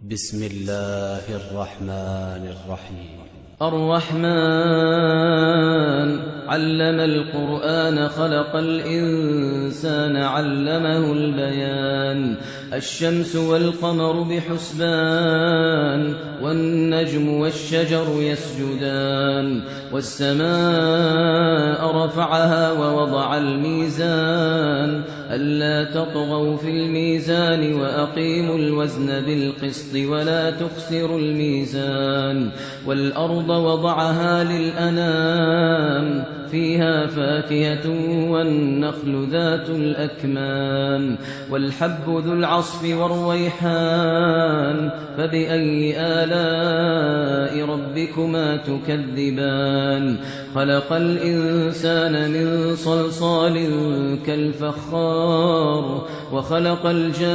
بسم الله الرحمن الرحيم. الرحمن علم القرآن خلق الإنسان علمه البيان. الشمس والقمر بحسبان والنجم والشجر يسجدان والسماء رفعها ووضع الميزان ألا تطغوا في الميزان وأقيموا الوزن بالقسط ولا تخسروا الميزان والأرض وضعها للأنام فيها فاكهة والنخل ذات الأكمام والحب ذو العصف والريحان فبأي آلاء ربكما تكذبان. خلق الإنسان من صلصال كالفخار وخلق الجان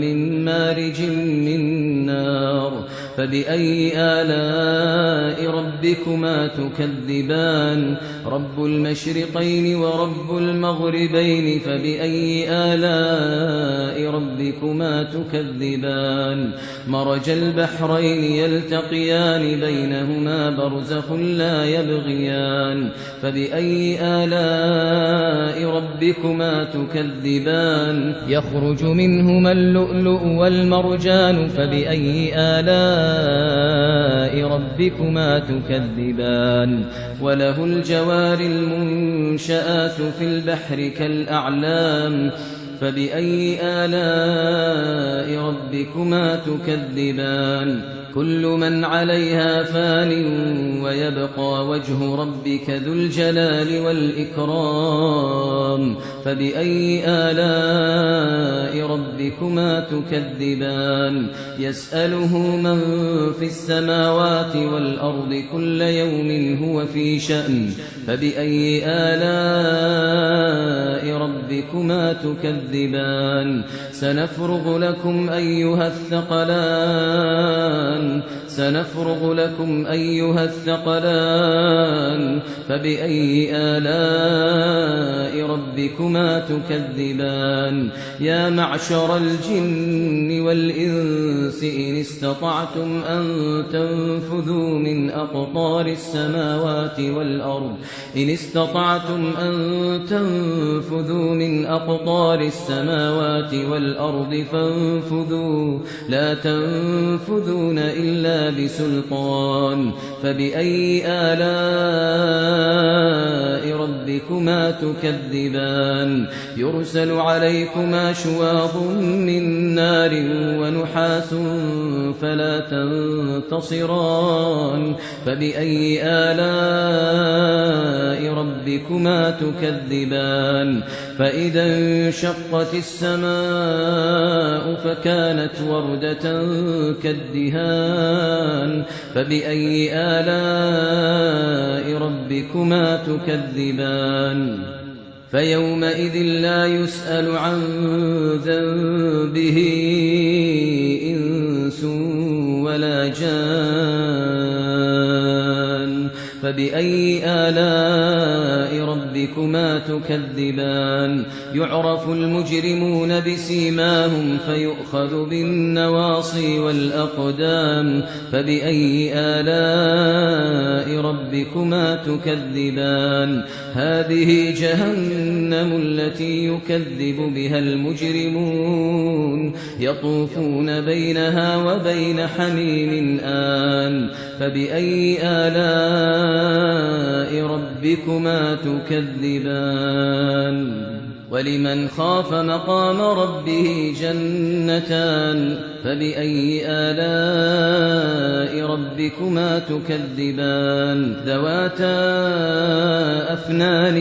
من مارج من نار فبأي آلاء ربكما تكذبان. رب المشرقين ورب المغربين فبأي آلاء ربكما تكذبان. مرج البحرين يلتقيان بينهما برزخ لا يبغيان فبأي آلاء ربكما تكذبان. يخرج منهما اللؤلؤ والمرجان فبأي آلاء ربكما تكذبان. وله الجوار المنشآت في البحر كالأعلام فبأي آلاء ربكما تكذبان. كل من عليها فان ويبقى وجه ربك ذو الجلال والإكرام فبأي آلاء ربكما تكذبان. يسأله من في السماوات والأرض كل يوم هو في شأن فبأي آلاء ربكما تكذبان. سنفرغ لكم أيها الثقلان فبأي آلاء ربكما تكذبان. يا معشر الجن والإنس إن استطعتم أن تنفذوا من أقطار السماوات والأرض فانفذوا لا تنفذون إلا بسلطان فبأي آلاء ربكما تكذبان. يرسل عليكما شواظ من نار ونحاس فلا تنتصران فبأي آلاء ربكما تكذبان. فإذا انشقت السماء فكانت وردة كالدهان فبأي آلاء ربكما تكذبان. فيومئذ لا يسأل عن ذنبه إنس ولا جان فبأي آلاء ربكما تكذبان. يعرف المجرمون بسيماهم فيؤخذ بالنواصي والأقدام فبأي آلاء ربكما تكذبان. هذه جهنم التي يكذب بها المجرمون يطوفون بينها وبين حميم آن فبأي آلاء ربكما تكذبان. ولمن خاف مقام ربه جنتان فبأي آلاء ربكما تكذبان. ذواتا أفنان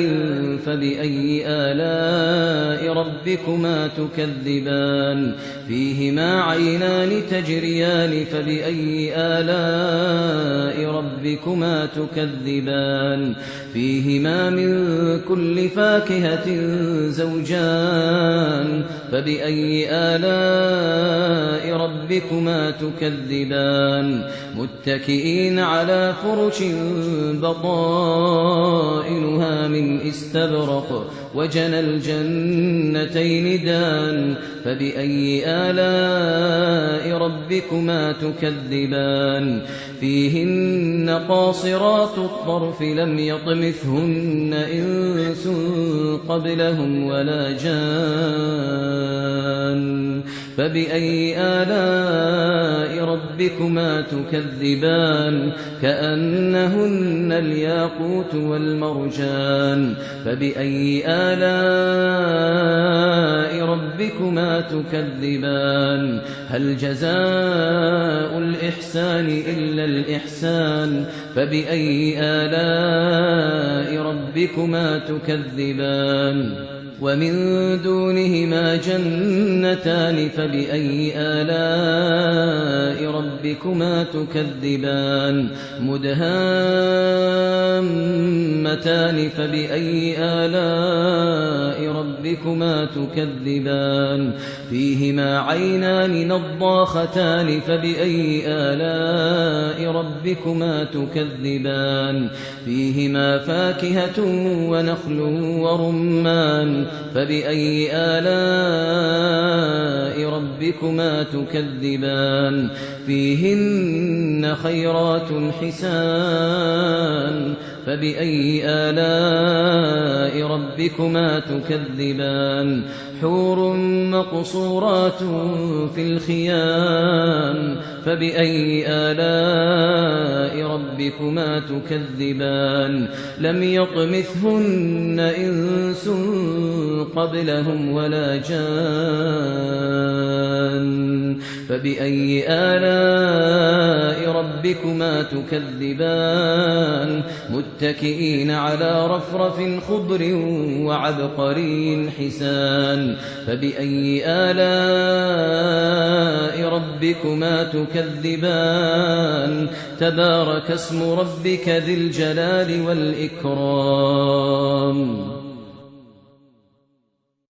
فبأي آلاء ربكما تكذبان. فيهما عينان تجريان فبأي آلاء ربكما تكذبان. فيهما من كل فاكهة زوجان فبأي آلاء ربكما تكذبان. متكئين على فرش بطائنها من استبرق وجنى الجنتين دان فبأي آلاء ربكما تكذبان فيهن قاصرات الطرف لم يطمثهن إنس قبلهم ولا جان فبأي آلاء ربكما تكذبان كأنهن الياقوت والمرجان فبأي آلاء ربكما تكذبان هل جزاء الإحسان إلا الإحسان فبأي آلاء ربكما تكذبان ومن دونهما جنتان فبأي آلاء ربكما تكذبان مدهامتان فبأي آلاء ربكما تكذبان فيهما عينان نضاختان فبأي آلاء ربكما تكذبان فيهما فاكهة ونخل ورمان فبأي آلاء ربكما تكذبان فيهن خيرات حسان فبأي آلاء ربكما تكذبان حور مقصورات في الخيام فبأي آلاء ربكما تكذبان لم يطمثهن إنس قبلهم ولا جان فبأي آلاء ربكما تكذبان متكئين على رفرف خضر وعبقري حسان فبأي آلاء ربكما تكذبان تبارك اسم ربك ذي الجلال والإكرام